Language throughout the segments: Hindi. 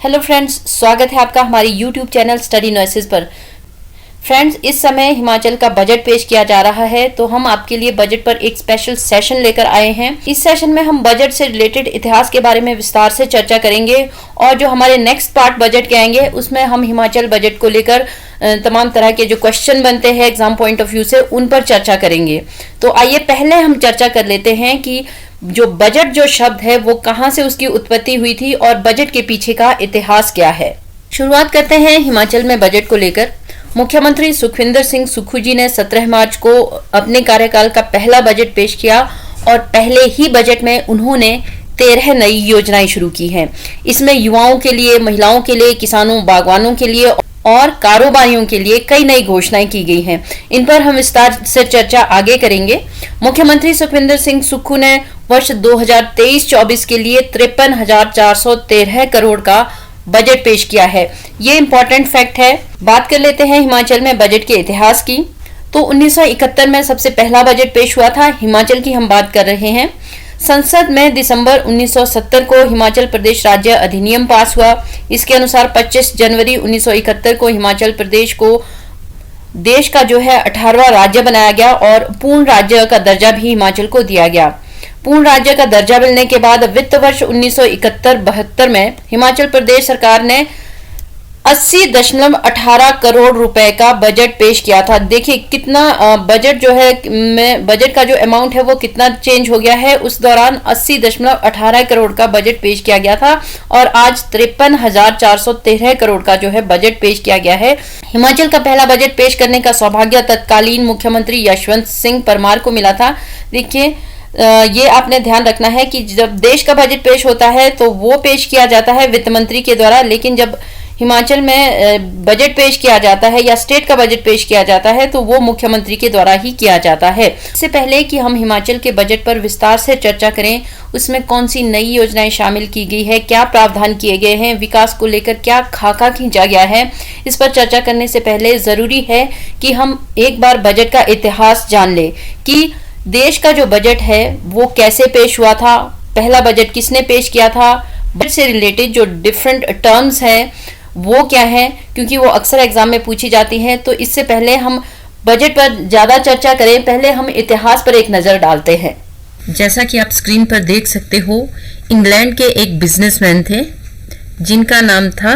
हेलो फ्रेंड्स, स्वागत है आपका हमारे यूट्यूब चैनल स्टडी नॉइसेस पर। फ्रेंड्स, इस समय हिमाचल का बजट पेश किया जा रहा है, तो हम आपके लिए बजट पर एक स्पेशल सेशन लेकर आए हैं। इस सेशन में हम बजट से रिलेटेड इतिहास के बारे में विस्तार से चर्चा करेंगे और जो हमारे नेक्स्ट पार्ट बजट के आएंगे उसमें हम हिमाचल बजट को लेकर तमाम तरह के जो क्वेश्चन बनते हैं एग्जाम पॉइंट ऑफ व्यू से उन पर चर्चा करेंगे। तो आइए पहले हम चर्चा कर लेते हैं कि जो बजट जो शब्द है वो कहां से उसकी उत्पत्ति हुई थी और बजट के पीछे का इतिहास क्या है। शुरुआत करते हैं हिमाचल में बजट को लेकर। मुख्यमंत्री सुखविंदर सिंह सुक्खू जी ने 17 मार्च को अपने कार्यकाल का पहला बजट पेश किया और पहले ही बजट में उन्होंने 13 नई योजनाएं शुरू की हैं। इसमें युवाओं के लिए, महिलाओं के लिए, किसानों, बागवानों के लिए और कारोबारियों के लिए कई नई घोषणाएं की गई हैं। इन पर हम विस्तार से चर्चा आगे करेंगे। मुख्यमंत्री सुखविंदर सिंह सुक्खू ने वर्ष 2023-24 के लिए 53,413 करोड़ का बजट पेश किया है। ये इंपॉर्टेंट फैक्ट है। बात कर लेते हैं हिमाचल में बजट के इतिहास की। तो 1971 में सबसे पहला बजट पेश हुआ था। हिमाचल की हम बात कर रहे हैं। संसद में दिसंबर 1970 को हिमाचल प्रदेश राज्य अधिनियम पास हुआ। इसके अनुसार 25 जनवरी 1971 को हिमाचल प्रदेश को देश का जो है 18वां राज्य बनाया गया और पूर्ण राज्य का दर्जा भी हिमाचल को दिया गया। पूर्ण राज्य का दर्जा मिलने के बाद वित्त वर्ष 1971-72 में हिमाचल प्रदेश सरकार ने 80.18 करोड़ रुपए का बजट पेश किया था। देखिए कितना बजट जो है बजट का जो अमाउंट है वो कितना चेंज हो गया है। उस दौरान 80.18 करोड़ का बजट पेश किया गया था और आज 53,413 करोड़ का जो है बजट पेश किया गया है। हिमाचल का पहला बजट पेश करने का सौभाग्य तत्कालीन मुख्यमंत्री यशवंत सिंह परमार को मिला था। देखिए ये आपने ध्यान रखना है कि जब देश का बजट पेश होता है तो वो पेश किया जाता है वित्त मंत्री के द्वारा, लेकिन जब हिमाचल में बजट पेश किया जाता है या स्टेट का बजट पेश किया जाता है तो वो मुख्यमंत्री के द्वारा ही किया जाता है। इससे पहले कि हम हिमाचल के बजट पर विस्तार से चर्चा करें, उसमें कौन सी नई योजनाएं शामिल की गई है, क्या प्रावधान किए गए हैं, विकास को लेकर क्या खाका खींचा गया है, इस पर चर्चा करने से पहले जरूरी है कि हम एक बार बजट का इतिहास जान ले कि देश का जो बजट है वो कैसे पेश हुआ था, पहला बजट किसने पेश किया था, बजट से रिलेटेड जो डिफरेंट टर्म्स हैं वो क्या है, क्योंकि वो अक्सर एग्जाम में पूछी जाती हैं। तो इससे पहले हम बजट पर ज्यादा चर्चा करें, पहले हम इतिहास पर एक नजर डालते हैं। जैसा कि आप स्क्रीन पर देख सकते हो, इंग्लैंड के एक बिजनेसमैन थे जिनका नाम था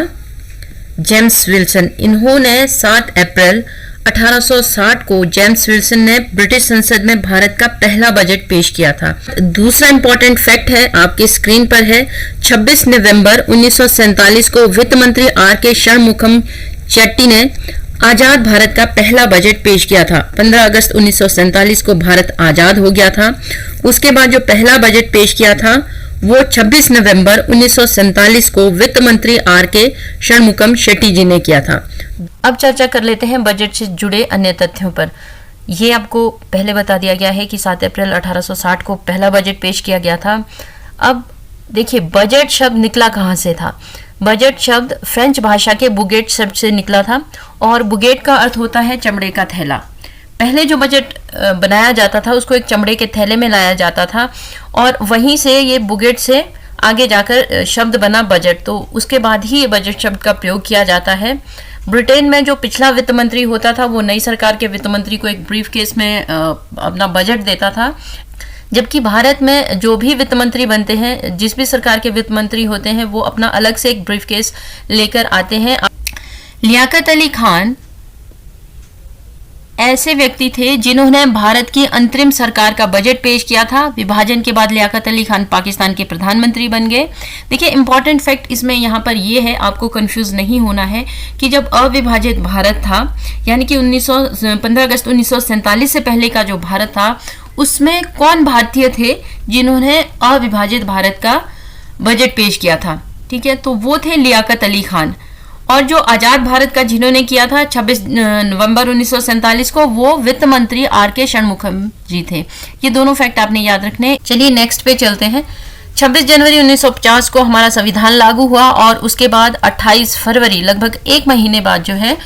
जेम्स विल्सन। इन्होंने 7 अप्रैल 1860 को जेम्स विल्सन ने ब्रिटिश संसद में भारत का पहला बजट पेश किया था। दूसरा इंपॉर्टेंट फैक्ट है, आपकी स्क्रीन पर है। 26 नवंबर 1947 को वित्त मंत्री आर.के. षणमुखम शेट्टी ने आजाद भारत का पहला बजट पेश किया था। 15 अगस्त 1947 को भारत आजाद हो गया था। उसके बाद जो पहला बजट पेश किया था वो 26 नवंबर 1947 को वित्त मंत्री आर.के. षणमुखम शेट्टी जी ने किया था। अब चर्चा कर लेते हैं बजट से जुड़े अन्य तथ्यों पर। ये आपको पहले बता दिया गया है कि 7 अप्रैल 1860 को पहला बजट पेश किया गया था। अब देखिए बजट शब्द निकला कहाँ से था। बजट शब्द फ्रेंच भाषा के बुगेट शब्द से निकला था और बुगेट का अर्थ होता है चमड़े का थैला। पहले जो बजट बनाया जाता था उसको एक चमड़े के थैले में लाया जाता था और वहीं से ये बुगेट से आगे जाकर शब्द बना बजट। तो उसके बाद ही ये बजट शब्द का प्रयोग किया जाता है। ब्रिटेन में जो पिछला वित्त मंत्री होता था वो नई सरकार के वित्त मंत्री को एक ब्रीफ केस में अपना बजट देता था, जबकि भारत में जो भी वित्त मंत्री बनते हैं, जिस भी सरकार के वित्त मंत्री होते हैं, वो अपना अलग से एक ब्रीफ केस लेकर आते हैं। लियाकत अली खान ऐसे व्यक्ति थे जिन्होंने भारत की अंतरिम सरकार का बजट पेश किया था। विभाजन के बाद लियाकत अली खान पाकिस्तान के प्रधानमंत्री बन गए। देखिए इंपॉर्टेंट फैक्ट इसमें यहाँ पर ये है, आपको कंफ्यूज नहीं होना है कि जब अविभाजित भारत था, यानी कि 15 अगस्त 1947 से पहले का जो भारत था, उसमें कौन भारतीय थे जिन्होंने अविभाजित भारत का बजट पेश किया था। ठीक है, तो वो थे लियाकत अली खान। और जो आजाद भारत का जिन्होंने किया था 26 नवंबर 1947 को, वो वित्त मंत्री आर.के. षणमुखम जी थे। ये दोनों फैक्ट आपने याद रखने। चलिए नेक्स्ट पे चलते हैं। 26 जनवरी 1950 को हमारा संविधान लागू हुआ और उसके बाद 28 फरवरी लगभग एक महीने बाद जो है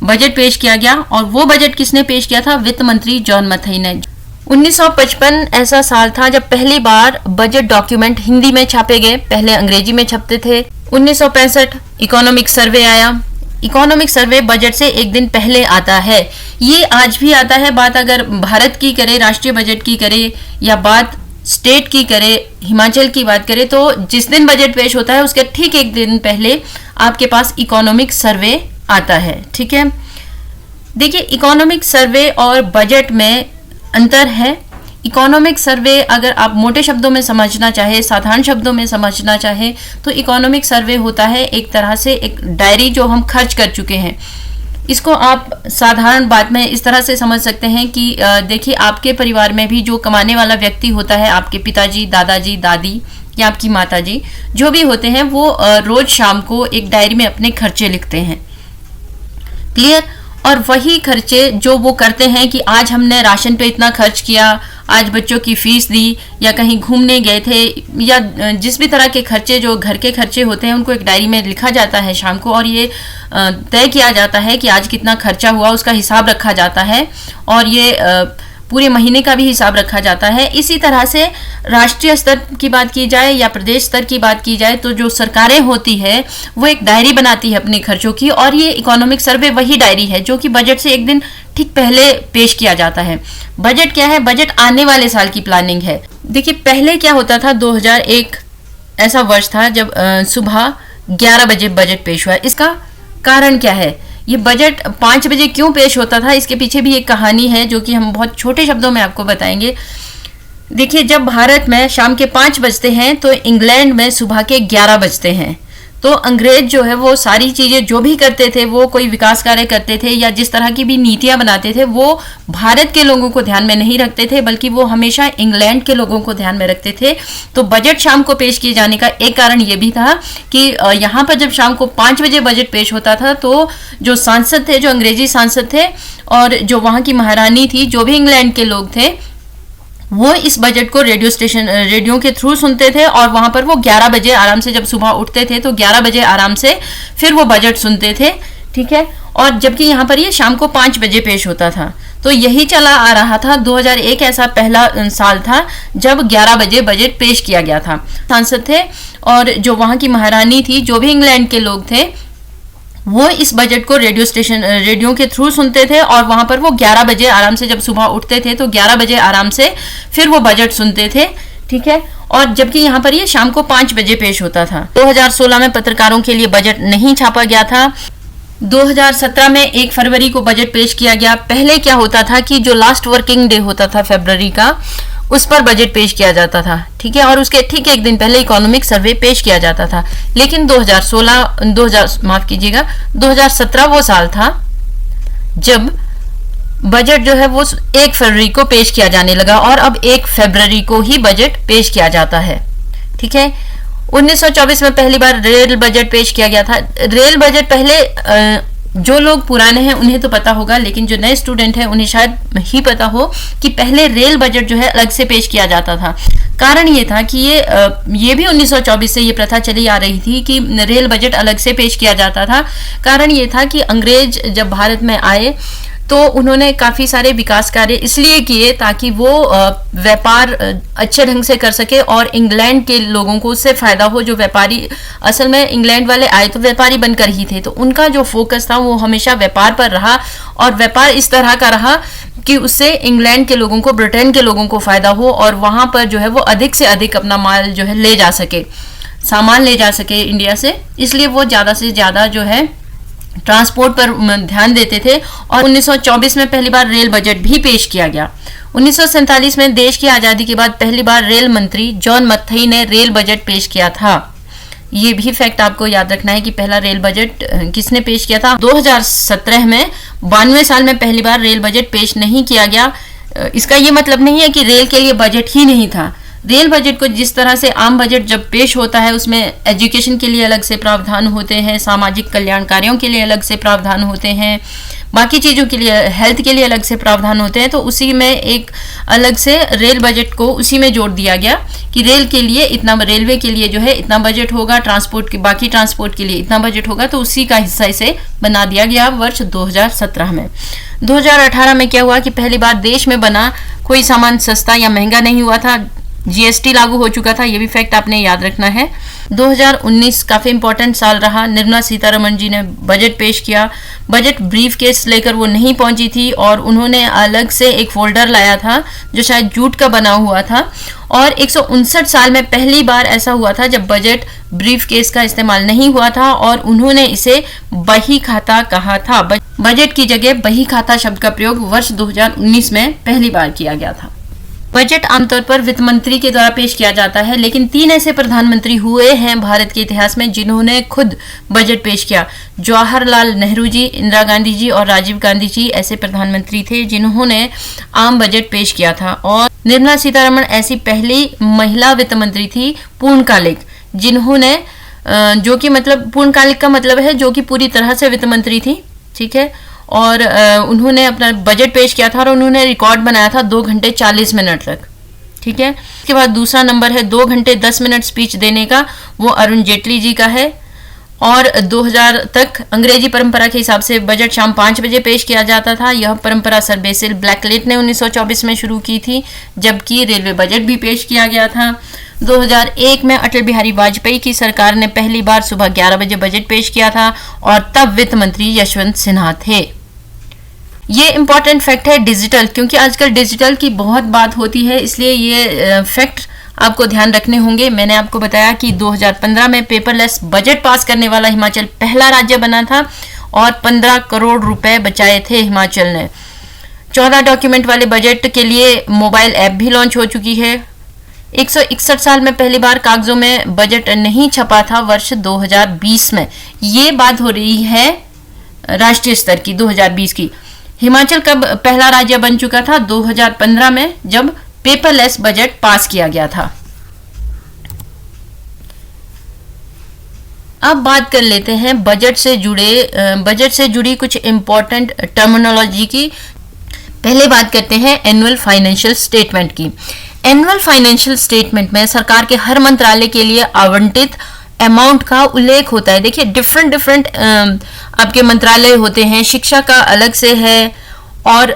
बजट पेश किया गया। और वो बजट किसने पेश किया था? वित्त मंत्री जॉन मथई ने। 1955 ऐसा साल था जब पहली बार बजट डॉक्यूमेंट हिंदी में छापे गए। पहले अंग्रेजी में छपते थे। 1965 इकोनॉमिक सर्वे आया। इकोनॉमिक सर्वे बजट से एक दिन पहले आता है। ये आज भी आता है। बात अगर भारत की करे, राष्ट्रीय बजट की करे, या बात स्टेट की करे, हिमाचल की बात करें, तो जिस दिन बजट पेश होता है उसके ठीक एक दिन पहले आपके पास इकोनॉमिक सर्वे आता है। ठीक है, देखिए इकोनॉमिक सर्वे और बजट में अंतर है। इकोनॉमिक सर्वे अगर आप मोटे शब्दों में समझना चाहे, साधारण शब्दों में समझना चाहे, तो इकोनॉमिक सर्वे होता है एक तरह से एक डायरी जो हम खर्च कर चुके हैं। इसको आप साधारण बात में इस तरह से समझ सकते हैं कि देखिए आपके परिवार में भी जो कमाने वाला व्यक्ति होता है, आपके पिताजी, दादाजी, दादी या आपकी माताजी जो भी होते हैं, वो रोज शाम को एक डायरी में अपने खर्चे लिखते हैं। क्लियर? और वही खर्चे जो वो करते हैं कि आज हमने राशन पे इतना खर्च किया, आज बच्चों की फीस दी, या कहीं घूमने गए थे, या जिस भी तरह के खर्चे जो घर के खर्चे होते हैं उनको एक डायरी में लिखा जाता है शाम को, और ये तय किया जाता है कि आज कितना खर्चा हुआ, उसका हिसाब रखा जाता है, और ये पूरे महीने का भी हिसाब रखा जाता है। इसी तरह से राष्ट्रीय स्तर की बात की जाए या प्रदेश स्तर की बात की जाए, तो जो सरकारें होती है वो एक डायरी बनाती है अपने खर्चों की, और ये इकोनॉमिक सर्वे वही डायरी है जो कि बजट से एक दिन ठीक पहले पेश किया जाता है। बजट क्या है? बजट आने वाले साल की प्लानिंग है। देखिए पहले क्या होता था, 2001 ऐसा वर्ष था जब सुबह 11 बजे बजट पेश हुआ। इसका कारण क्या है? ये बजट 5 बजे क्यों पेश होता था, इसके पीछे भी एक कहानी है जो कि हम बहुत छोटे शब्दों में आपको बताएंगे। देखिए जब भारत में शाम के 5 बजते हैं तो इंग्लैंड में सुबह के 11 बजते हैं। तो अंग्रेज जो है वो सारी चीज़ें जो भी करते थे, वो कोई विकास कार्य करते थे या जिस तरह की भी नीतियां बनाते थे, वो भारत के लोगों को ध्यान में नहीं रखते थे, बल्कि वो हमेशा इंग्लैंड के लोगों को ध्यान में रखते थे। तो बजट शाम को पेश किए जाने का एक कारण ये भी था कि यहाँ पर जब शाम को 5 बजे बजट पेश होता था तो जो सांसद थे, जो अंग्रेजी सांसद थे और जो वहाँ की महारानी थी, जो भी इंग्लैंड के लोग थे, वो इस बजट को रेडियो के थ्रू सुनते थे, और वहां पर वो 11 बजे आराम से, जब सुबह उठते थे तो 11 बजे आराम से फिर वो बजट सुनते थे। ठीक है, और जबकि यहाँ पर ये शाम को 5 बजे पेश होता था। तो यही चला आ रहा था। 2001 ऐसा पहला साल था जब 11 बजे बजट पेश किया गया था। सांसद थे और जो वहाँ की महारानी थी, जो भी इंग्लैंड के लोग थे, वो इस बजट को रेडियो के थ्रू सुनते थे, और वहां पर वो 11 बजे आराम से, जब सुबह उठते थे तो 11 बजे आराम से फिर वो बजट सुनते थे। ठीक है, और जबकि यहाँ पर ये शाम को 5 बजे पेश होता था। 2016 में पत्रकारों के लिए बजट नहीं छापा गया था। 2017 में 1 फरवरी को बजट पेश किया गया। पहले क्या होता था कि जो लास्ट वर्किंग डे होता था फरवरी का, उस पर बजट पेश किया जाता था। ठीक है, और उसके ठीक एक दिन पहले इकोनॉमिक सर्वे पेश किया जाता था। लेकिन 2017 वो साल था जब बजट जो है वो 1 फरवरी को पेश किया जाने लगा, और अब 1 फरवरी को ही बजट पेश किया जाता है। ठीक है, 1924 में पहली बार रेल बजट पेश किया गया था। रेल बजट पहले जो लोग पुराने हैं उन्हें तो पता होगा, लेकिन जो नए स्टूडेंट हैं उन्हें शायद ही पता हो कि पहले रेल बजट जो है अलग से पेश किया जाता था। कारण ये था कि ये भी 1924 से ये प्रथा चली आ रही थी कि रेल बजट अलग से पेश किया जाता था। कारण ये था कि अंग्रेज जब भारत में आए तो उन्होंने काफ़ी सारे विकास कार्य इसलिए किए ताकि वो व्यापार अच्छे ढंग से कर सके और इंग्लैंड के लोगों को उससे फ़ायदा हो। जो व्यापारी, असल में इंग्लैंड वाले आए तो व्यापारी बनकर ही थे, तो उनका जो फोकस था वो हमेशा व्यापार पर रहा, और व्यापार इस तरह का रहा कि उससे इंग्लैंड के लोगों को, ब्रिटेन के लोगों को फ़ायदा हो, और वहाँ पर जो है वो अधिक से अधिक अपना माल जो है ले जा सके, सामान ले जा सके इंडिया से। इसलिए वो ज़्यादा से ज़्यादा जो है ट्रांसपोर्ट पर ध्यान देते थे, और 1924 में पहली बार रेल बजट भी पेश किया गया। 1947 में देश की आज़ादी के बाद पहली बार रेल मंत्री जॉन मथई ने रेल बजट पेश किया था। ये भी फैक्ट आपको याद रखना है कि पहला रेल बजट किसने पेश किया था। 2017 में 92 साल में पहली बार रेल बजट पेश नहीं किया गया। इसका ये मतलब नहीं है कि रेल के लिए बजट ही नहीं था। रेल बजट को जिस तरह से आम बजट जब पेश होता है उसमें एजुकेशन के लिए अलग से प्रावधान होते हैं, सामाजिक कल्याण कार्यों के लिए अलग से प्रावधान होते हैं, बाकी चीज़ों के लिए, हेल्थ के लिए अलग से प्रावधान होते हैं, तो उसी में एक अलग से रेल बजट को उसी में जोड़ दिया गया कि रेल के लिए इतना, रेलवे के लिए जो है इतना बजट होगा, ट्रांसपोर्ट के, बाकी ट्रांसपोर्ट के लिए इतना बजट होगा, तो उसी का हिस्सा इसे बना दिया गया वर्ष 2017 में। 2018 में क्या हुआ कि पहली बार देश में बना कोई सामान सस्ता या महंगा नहीं हुआ था। जीएसटी लागू हो चुका था, ये भी फैक्ट आपने याद रखना है। 2019 काफी इंपॉर्टेंट साल रहा। निर्मला सीतारमण जी ने बजट पेश किया। बजट ब्रीफ केस लेकर वो नहीं पहुंची थी और उन्होंने अलग से एक फोल्डर लाया था जो शायद जूट का बना हुआ था, और 159 साल में पहली बार ऐसा हुआ था जब बजट ब्रीफ केस का इस्तेमाल नहीं हुआ था और उन्होंने इसे बही खाता कहा था। बजट की जगह बही खाता शब्द का प्रयोग वर्ष 2019 में पहली बार किया गया था। बजट आमतौर पर वित्त मंत्री के द्वारा पेश किया जाता है, लेकिन 3 ऐसे प्रधानमंत्री हुए हैं भारत के इतिहास में जिन्होंने खुद बजट पेश किया। जवाहरलाल नेहरू जी, इंदिरा गांधी जी और राजीव गांधी जी ऐसे प्रधानमंत्री थे जिन्होंने आम बजट पेश किया था, और निर्मला सीतारमण ऐसी पहली महिला वित्त मंत्री थी पूर्णकालिक जिन्होंने जो कि मतलब पूर्णकालिक का मतलब है जो कि पूरी तरह से वित्त मंत्री थी, ठीक है, और उन्होंने अपना बजट पेश किया था और उन्होंने रिकॉर्ड बनाया था 2 घंटे 40 मिनट तक, ठीक है। इसके बाद दूसरा नंबर है 2 घंटे 10 मिनट स्पीच देने का, वो अरुण जेटली जी का है, और 2000 तक अंग्रेजी परंपरा के हिसाब से बजट शाम 5 बजे पेश किया जाता था। यह परंपरा सर बेसिल ब्लैकलेट ने 1924 में शुरू की थी, जबकि रेलवे बजट भी पेश किया गया था। 2001 में अटल बिहारी वाजपेयी की सरकार ने पहली बार सुबह 11 बजे बजट पेश किया था और तब वित्त मंत्री यशवंत सिन्हा थे। ये इंपॉर्टेंट फैक्ट है डिजिटल, क्योंकि आजकल डिजिटल की बहुत बात होती है, इसलिए ये फैक्ट आपको ध्यान रखने होंगे। मैंने आपको बताया कि 2015 में पेपरलेस बजट पास करने वाला हिमाचल पहला राज्य बना था और 15 करोड़ रुपए बचाए थे हिमाचल ने। 14 डॉक्यूमेंट वाले बजट के लिए मोबाइल ऐप भी लॉन्च हो चुकी है। 161 साल में पहली बार कागजों में बजट नहीं छपा था वर्ष 2020 में। ये बात हो रही है राष्ट्रीय स्तर की 2020 की। हिमाचल कब पहला राज्य बन चुका था? 2015 में, जब पेपरलेस बजट पास किया गया था। अब बात कर लेते हैं बजट से जुड़ी कुछ इंपॉर्टेंट टर्मिनोलॉजी की। पहले बात करते हैं एनुअल फाइनेंशियल स्टेटमेंट की। एनुअल फाइनेंशियल स्टेटमेंट में सरकार के हर मंत्रालय के लिए आवंटित अमाउंट का उल्लेख होता है। देखिए डिफरेंट आपके मंत्रालय होते हैं, शिक्षा का अलग से है, और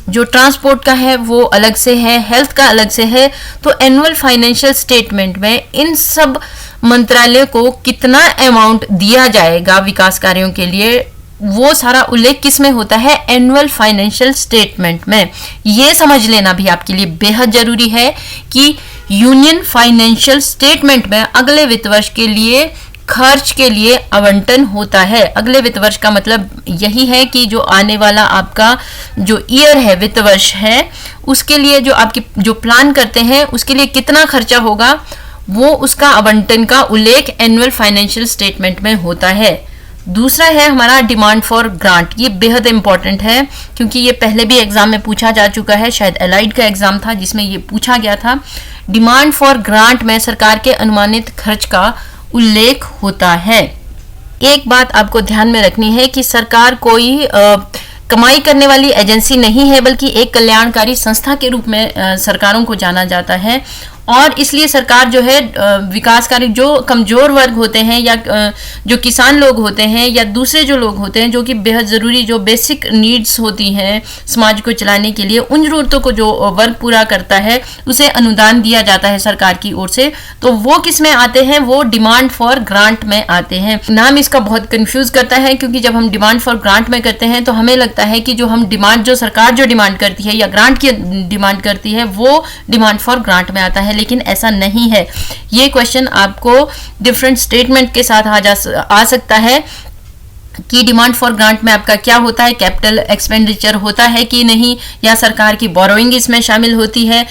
जो ट्रांसपोर्ट का है वो अलग से है, हेल्थ का अलग से है। तो एनुअल फाइनेंशियल स्टेटमेंट में इन सब मंत्रालयों को कितना अमाउंट दिया जाएगा विकास कार्यों के लिए, वो सारा उल्लेख किस में होता है? एनुअल फाइनेंशियल स्टेटमेंट में। ये समझ लेना भी आपके लिए बेहद जरूरी है कि यूनियन फाइनेंशियल स्टेटमेंट में अगले वित्त वर्ष के लिए खर्च के लिए आवंटन होता है। अगले वित्त वर्ष का मतलब यही है कि जो आने वाला आपका जो ईयर है, वित्त वर्ष है, उसके लिए जो आपकी जो प्लान करते हैं उसके लिए कितना खर्चा होगा, वो उसका आवंटन का उल्लेख एनुअल फाइनेंशियल स्टेटमेंट में होता है। दूसरा है हमारा डिमांड फॉर ग्रांट। ये बेहद इंपॉर्टेंट है क्योंकि ये पहले भी एग्जाम में पूछा जा चुका है, शायद एलाइड का एग्जाम था जिसमें ये पूछा गया था। डिमांड फॉर ग्रांट में सरकार के अनुमानित खर्च का उल्लेख होता है। एक बात आपको ध्यान में रखनी है कि सरकार कोई कमाई करने वाली एजेंसी नहीं है, बल्कि एक कल्याणकारी संस्था के रूप में सरकारों को जाना जाता है, और इसलिए सरकार जो है विकास कार्य, जो कमजोर वर्ग होते हैं या जो किसान लोग होते हैं या दूसरे जो लोग होते हैं जो कि बेहद ज़रूरी जो बेसिक नीड्स होती हैं समाज को चलाने के लिए, उन ज़रूरतों को जो वर्ग पूरा करता है उसे अनुदान दिया जाता है सरकार की ओर से। तो वो किस में आते हैं? वो डिमांड फॉर ग्रांट में आते हैं। नाम इसका बहुत कंफ्यूज करता है क्योंकि जब हम डिमांड फॉर ग्रांट में करते हैं तो हमें लगता है कि जो सरकार जो डिमांड करती है या ग्रांट की डिमांड करती है वो डिमांड फॉर ग्रांट में आता है, लेकिन ऐसा नहीं है। ये क्वेश्चन आपको डिफरेंट स्टेटमेंट के साथ आ सकता है कि डिमांड फॉर ग्रांट में आपका क्या होता है, कैपिटल एक्सपेंडिचर होता है कि नहीं, या सरकार की बोरोइंग इसमें शामिल होती है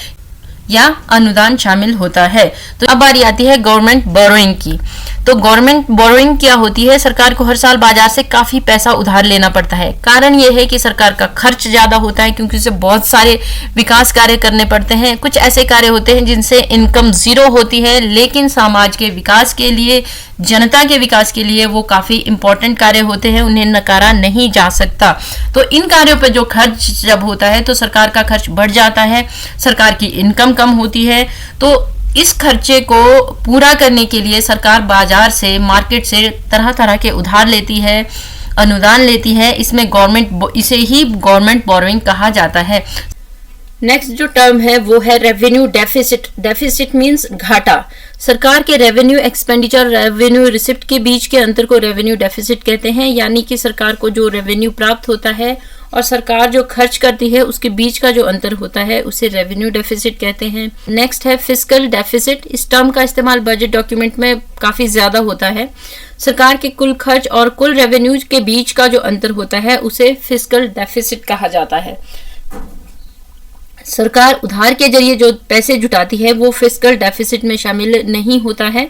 या अनुदान शामिल होता है। तो अब बारी आती है गवर्नमेंट बोरोइंग की। तो गवर्नमेंट बोरोइंग क्या होती है? सरकार को हर साल बाजार से काफी पैसा उधार लेना पड़ता है। कारण यह है कि सरकार का खर्च ज्यादा होता है क्योंकि उसे बहुत सारे विकास कार्य करने पड़ते हैं। कुछ ऐसे कार्य होते हैं जिनसे इनकम जीरो होती है, लेकिन समाज के विकास के लिए, जनता के विकास के लिए वो काफी इंपॉर्टेंट कार्य होते हैं, उन्हें नकारा नहीं जा सकता। तो इन कार्यों पर जो खर्च जब होता है तो सरकार का खर्च बढ़ जाता है, सरकार की इनकम कम होती है। तो इस खर्चे को पूरा करने के लिए सरकार बाजार से, मार्केट से तरह तरह के उधार लेती है, अनुदान लेती है। इसे ही गवर्नमेंट बोरोइंग कहा जाता है। नेक्स्ट जो टर्म है वो है रेवेन्यू डेफिसिट। डेफिसिट मींस घाटा। सरकार के रेवेन्यू एक्सपेंडिचर रेवेन्यू रिसिप्ट के बीच के अंतर को रेवेन्यू डेफिसिट कहते हैं, यानी कि सरकार को जो रेवेन्यू प्राप्त होता है और सरकार जो खर्च करती है उसके बीच का जो अंतर होता है उसे रेवेन्यू डेफिसिट कहते हैं। नेक्स्ट है फिस्कल डेफिसिट। इस टर्म का इस्तेमाल बजट डॉक्यूमेंट में काफी ज्यादा होता है। सरकार के कुल खर्च और कुल रेवेन्यू के बीच का जो अंतर होता है उसे फिस्कल डेफिसिट कहा जाता है। सरकार उधार के जरिए जो पैसे जुटाती है वो फिस्कल डेफिसिट में शामिल नहीं होता है।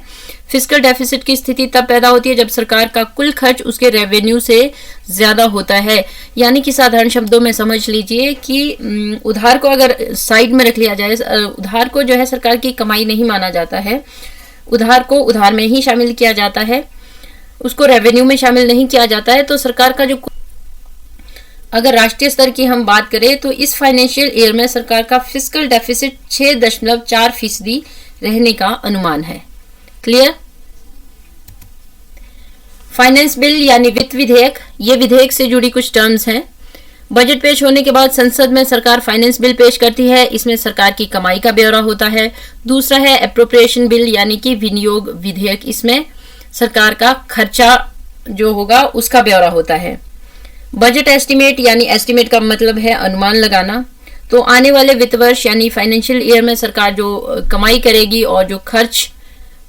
फिस्कल डेफिसिट की स्थिति तब पैदा होती है जब सरकार का कुल खर्च उसके रेवेन्यू से ज्यादा होता है। यानी कि साधारण शब्दों में समझ लीजिए कि उधार को अगर साइड में रख लिया जाए, उधार को जो है सरकार की कमाई नहीं माना जाता है, उधार को उधार में ही शामिल किया जाता है, उसको रेवेन्यू में शामिल नहीं किया जाता है। तो सरकार का जो, अगर राष्ट्रीय स्तर की हम बात करें तो इस फाइनेंशियल ईयर में सरकार का फिस्कल डेफिसिट 6.4% रहने का अनुमान है। क्लियर? फाइनेंस बिल यानी वित्त विधेयक, ये विधेयक से जुड़ी कुछ टर्म्स हैं। बजट पेश होने के बाद संसद में सरकार फाइनेंस बिल पेश करती है। इसमें सरकार की कमाई का ब्यौरा होता है। दूसरा है एप्रोप्रिएशन बिल यानी कि विनियोग विधेयक। इसमें सरकार का खर्चा जो होगा उसका ब्यौरा होता है। बजट एस्टिमेट यानी एस्टिमेट का मतलब है अनुमान लगाना। तो आने वाले वित्त वर्ष यानी फाइनेंशियल ईयर में सरकार जो कमाई करेगी और जो खर्च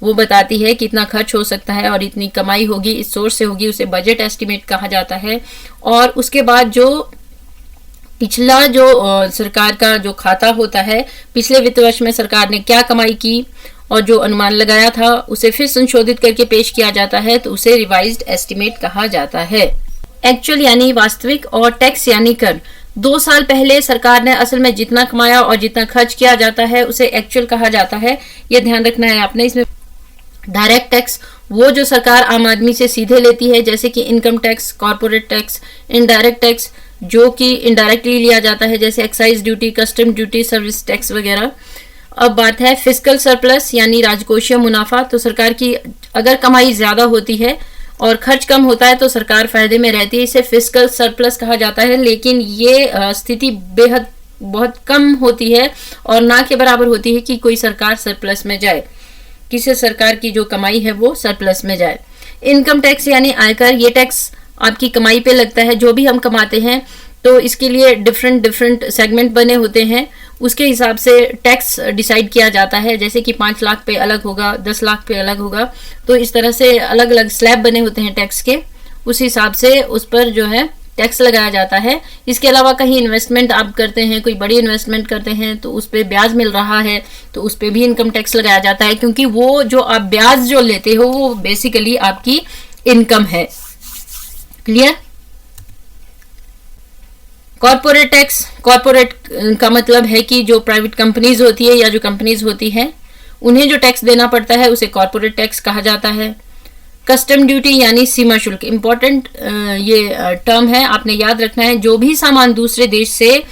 वो बताती है कितना खर्च हो सकता है और इतनी कमाई होगी इस सोर्स से होगी, उसे बजट एस्टिमेट कहा जाता है। और उसके बाद जो पिछला जो सरकार का जो खाता होता है, पिछले वित्त वर्ष में सरकार ने क्या कमाई की और जो अनुमान लगाया था उसे फिर संशोधित करके पेश किया जाता है, तो उसे रिवाइज्ड एस्टिमेट कहा जाता है। एक्चुअल यानी वास्तविक और टैक्स यानी कर। 2 साल पहले सरकार ने असल में जितना कमाया और जितना खर्च किया जाता है उसे एक्चुअल कहा जाता है। यह ध्यान रखना है आपने। इसमें डायरेक्ट टैक्स वो जो सरकार आम आदमी से सीधे लेती है, जैसे कि income tax, corporate tax. Indirect tax जो कि इनडायरेक्टली लिया जाता है, जैसे excise duty, custom duty, service tax वगैरह। अब बात है फिस्कल सरप्लस यानी राजकोषीय मुनाफा। तो सरकार की अगर कमाई ज्यादा होती है और खर्च कम होता है तो सरकार फायदे में रहती है, इसे फिस्कल सरप्लस कहा जाता है। लेकिन ये स्थिति बेहद बहुत कम होती है और ना के बराबर होती है कि कोई सरकार सरप्लस में जाए, किसी सरकार की जो कमाई है वो सरप्लस में जाए। इनकम टैक्स यानी आयकर, ये टैक्स आपकी कमाई पे लगता है। जो भी हम कमाते हैं तो इसके लिए डिफरेंट सेगमेंट बने होते हैं, उसके हिसाब से टैक्स डिसाइड किया जाता है। जैसे कि 5 लाख पे अलग होगा, 10 लाख पे अलग होगा, तो इस तरह से अलग अलग स्लैब बने होते हैं टैक्स के, उस हिसाब से उस पर जो है टैक्स लगाया जाता है। इसके अलावा कहीं इन्वेस्टमेंट आप करते हैं, कोई बड़ी इन्वेस्टमेंट करते हैं तो उस पर ब्याज मिल रहा है तो उस पर भी इनकम टैक्स लगाया जाता है, क्योंकि वो जो आप ब्याज जो लेते हो वो बेसिकली आपकी इनकम है। क्लियर? कॉर्पोरेट टैक्स, कॉर्पोरेट का मतलब है कि जो प्राइवेट कंपनीज होती है या जो कंपनीज होती हैं उन्हें जो टैक्स देना पड़ता है उसे कॉर्पोरेट टैक्स कहा जाता है। कस्टम ड्यूटी यानी सीमा शुल्क, इंपॉर्टेंट ये टर्म है, आपने याद रखना है। जो भी सामान दूसरे देश से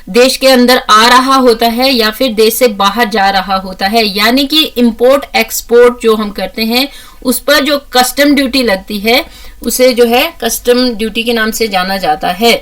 देश के अंदर आ रहा होता है या फिर देश से बाहर जा रहा होता है, यानी कि इंपोर्ट एक्सपोर्ट जो हम करते हैं उस पर जो कस्टम ड्यूटी लगती है उसे जो है कस्टम ड्यूटी के नाम से जाना जाता है।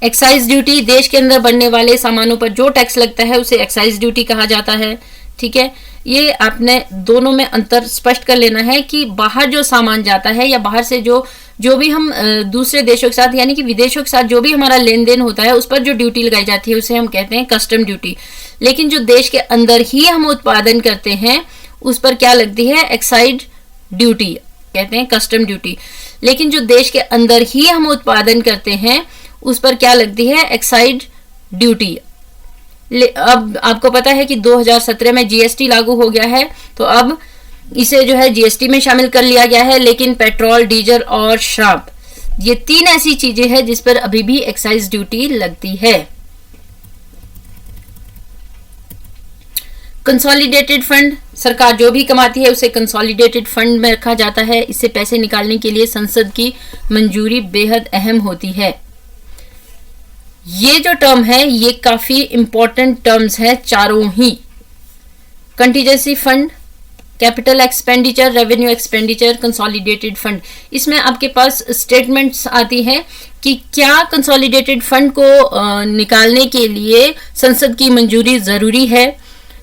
एक्साइज ड्यूटी, देश के अंदर बनने वाले सामानों पर जो टैक्स लगता है उसे एक्साइज ड्यूटी कहा जाता है। ठीक है, ये आपने दोनों में अंतर स्पष्ट कर लेना है कि बाहर जो सामान जाता है या बाहर से जो भी हम दूसरे देशों के साथ यानी कि विदेशों के साथ जो भी हमारा लेन देन होता है उस पर जो ड्यूटी लगाई जाती है उसे हम कहते हैं कस्टम ड्यूटी। लेकिन जो देश के अंदर ही हम उत्पादन करते हैं उस पर क्या लगती है? एक्साइज ड्यूटी कहते हैं, कस्टम ड्यूटी। लेकिन जो देश के अंदर ही हम उत्पादन करते हैं उस पर क्या लगती है? Excise duty. अब आपको पता है कि 2017 में जीएसटी लागू हो गया है, तो अब इसे जो है जीएसटी में शामिल कर लिया गया है। लेकिन पेट्रोल, डीजल और शराब, ये 3 ऐसी चीजें हैं जिस पर अभी भी एक्साइज ड्यूटी लगती है। कंसोलिडेटेड फंड, सरकार जो भी कमाती है उसे कंसोलिडेटेड फंड में रखा जाता है। इससे पैसे निकालने के लिए संसद की मंजूरी बेहद अहम होती है। ये जो टर्म है ये काफी इंपॉर्टेंट टर्म्स है चारों ही। Contingency fund, capital expenditure, revenue expenditure, consolidated fund. इसमें आपके पास स्टेटमेंट्स आती है कि क्या कंसोलिडेटेड फंड को निकालने के लिए संसद की मंजूरी जरूरी है।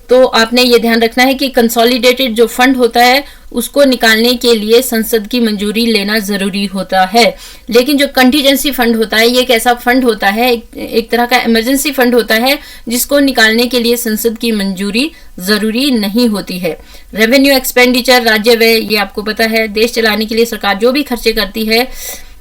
तो आपने ये ध्यान रखना है कि कंसोलिडेटेड जो फंड होता है उसको निकालने के लिए संसद की मंजूरी लेना जरूरी होता है। लेकिन जो कंटीजेंसी फंड होता है ये एक ऐसा फंड होता है, एक तरह का इमरजेंसी फंड होता है जिसको निकालने के लिए संसद की मंजूरी जरूरी नहीं होती है। रेवेन्यू एक्सपेंडिचर, राज्य व्यय, ये आपको पता है, देश चलाने के लिए सरकार जो भी खर्चे करती है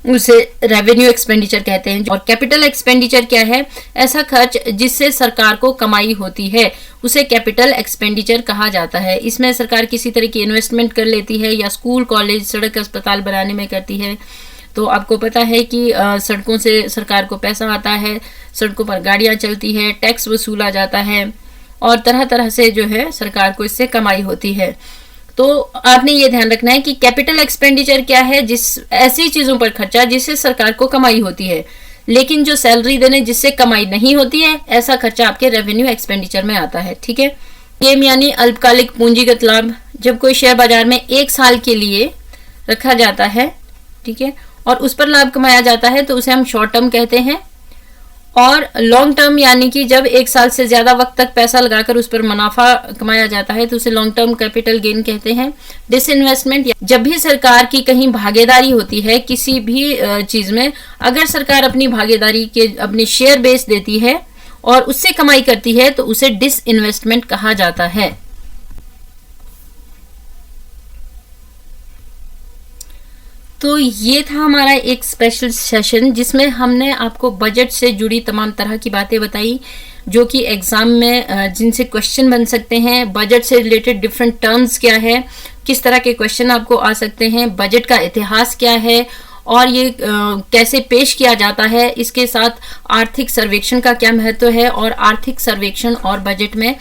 उसे रेवेन्यू एक्सपेंडिचर कहते हैं। और कैपिटल एक्सपेंडिचर क्या है? ऐसा खर्च जिससे सरकार को कमाई होती है उसे कैपिटल एक्सपेंडिचर कहा जाता है। इसमें सरकार किसी तरह की इन्वेस्टमेंट कर लेती है या स्कूल, कॉलेज, सड़क, अस्पताल बनाने में करती है। तो आपको पता है कि सड़कों से सरकार को पैसा आता है, सड़कों पर गाड़ियां चलती है, टैक्स वसूला जाता है और तरह तरह से जो है सरकार को इससे कमाई होती है। तो आपने ये ध्यान रखना है कि कैपिटल एक्सपेंडिचर क्या है? ऐसी चीजों पर खर्चा जिससे सरकार को कमाई होती है। लेकिन जो सैलरी देने जिससे कमाई नहीं होती है, ऐसा खर्चा आपके रेवेन्यू एक्सपेंडिचर में आता है। ठीक है। गेम यानी अल्पकालिक पूंजीगत लाभ, जब कोई शेयर बाजार में 1 साल के लिए रखा जाता है, ठीक है, और उस पर लाभ कमाया जाता है तो उसे हम शॉर्ट टर्म कहते हैं। और लॉन्ग टर्म यानी कि जब 1 साल से ज्यादा वक्त तक पैसा लगाकर उस पर मुनाफा कमाया जाता है तो उसे लॉन्ग टर्म कैपिटल गेन कहते हैं। डिसइन्वेस्टमेंट, जब भी सरकार की कहीं भागीदारी होती है किसी भी चीज में, अगर सरकार अपनी भागीदारी के अपने शेयर बेच देती है और उससे कमाई करती है तो उसे डिसइन्वेस्टमेंट कहा जाता है। तो ये था हमारा एक स्पेशल सेशन जिसमें हमने आपको बजट से जुड़ी तमाम तरह की बातें बताई जो कि एग्जाम में जिनसे क्वेश्चन बन सकते हैं। बजट से रिलेटेड डिफरेंट टर्म्स क्या है, किस तरह के क्वेश्चन आपको आ सकते हैं, बजट का इतिहास क्या है और ये कैसे पेश किया जाता है, इसके साथ आर्थिक सर्वेक्षण का क्या महत्व है और आर्थिक सर्वेक्षण और बजट में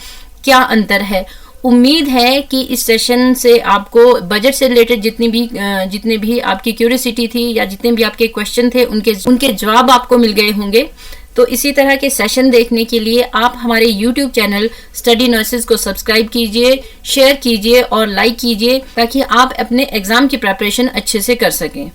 क्या अंतर है। उम्मीद है कि इस सेशन से आपको बजट से रिलेटेड जितने भी आपकी क्यूरियोसिटी थी या जितने भी आपके क्वेश्चन थे उनके जवाब आपको मिल गए होंगे। तो इसी तरह के सेशन देखने के लिए आप हमारे YouTube चैनल स्टडी नर्सेज को सब्सक्राइब कीजिए, शेयर कीजिए और लाइक कीजिए ताकि आप अपने एग्जाम की प्रिपरेशन अच्छे से कर सकें।